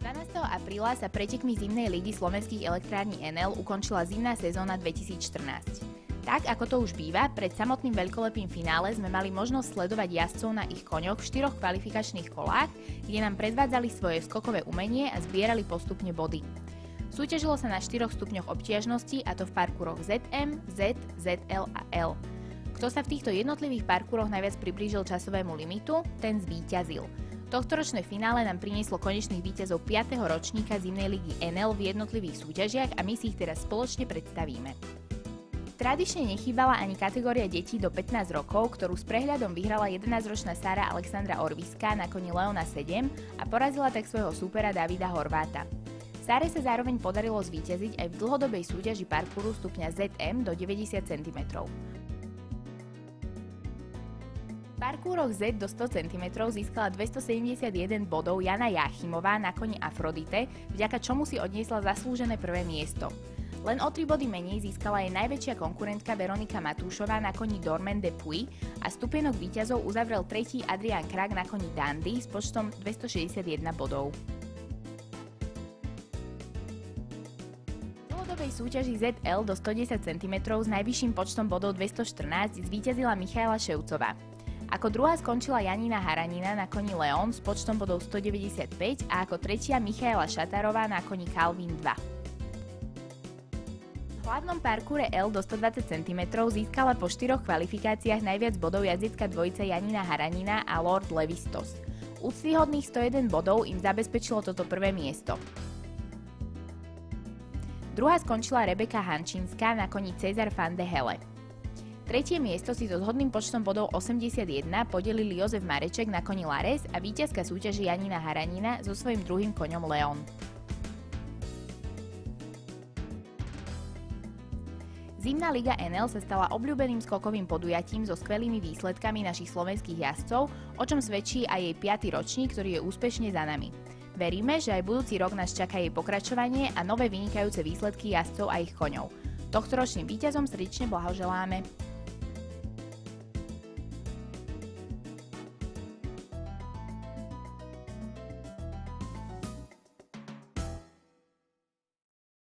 12. apríla sa pretekmi zimnej ligy slovenských elektrární Enel ukončila zimná sezóna 2014. Tak, ako to už býva, pred samotným veľkolepým finále sme mali možnosť sledovať jazdcov na ich koňoch v 4 kvalifikačných kolách, kde nám predvádzali svoje skokové umenie a zbierali postupne body. Súťažilo sa na 4 stupňoch obtiažnosti, a to v parkúroch ZM, Z, ZL a L. Kto sa v týchto jednotlivých parkúroch najviac priblížil časovému limitu, ten zvíťazil. Tohtoročné finále nám prinieslo konečných víťazov 5. ročníka zimnej ligy Enel v jednotlivých súťažiach a my si ich teraz spoločne predstavíme. Tradične nechýbala ani kategória detí do 15 rokov, ktorú s prehľadom vyhrala 11-ročná Sara Alexandra Orviská na koni Leona 7 a porazila tak svojho súpera Davida Horváta. Sáre sa zároveň podarilo zvíťaziť aj v dlhodobej súťaži parkúru stupňa ZM do 90 cm. V parkúroch Z do 100 cm získala 271 bodov Jana Jáchymová na koni Afrodite, vďaka čomu si odniesla zaslúžené prvé miesto. Len o 3 body menej získala jej najväčšia konkurentka Veronika Matúšová na koni Dormen de Puy a stupienok víťazov uzavrel tretí Adrián Krak na koni Dandy s počtom 261 bodov. V dlhodobej súťaži ZL do 110 cm s najvyšším počtom bodov 214 zvíťazila Michaela Ševcová. Ako druhá skončila Janina Haranina na koni Leon s počtom bodov 195 a ako tretia Michaela Šatarová na koni Calvin 2. V hlavnom parkúre L do 120 cm získala po 4 kvalifikáciách najviac bodov jazdecká dvojica Janina Haranina a Lord Levistos. Úctyhodných 101 bodov im zabezpečilo toto prvé miesto. Druhá skončila Rebeka Hančinská na koni Cezar van de Hele. Tretie miesto si so zhodným počtom bodov 81 podelili Jozef Mareček na koni Lares a víťazka súťaže Janina Haranina so svojím druhým koňom Leon. Zimná liga Enel sa stala obľúbeným skokovým podujatím so skvelými výsledkami našich slovenských jazdcov, o čom svedčí aj jej 5. ročník, ktorý je úspešne za nami. Veríme, že aj budúci rok nás čaká jej pokračovanie a nové vynikajúce výsledky jazdcov a ich koňov. Tohtoročným víťazom srdečne blahoželáme.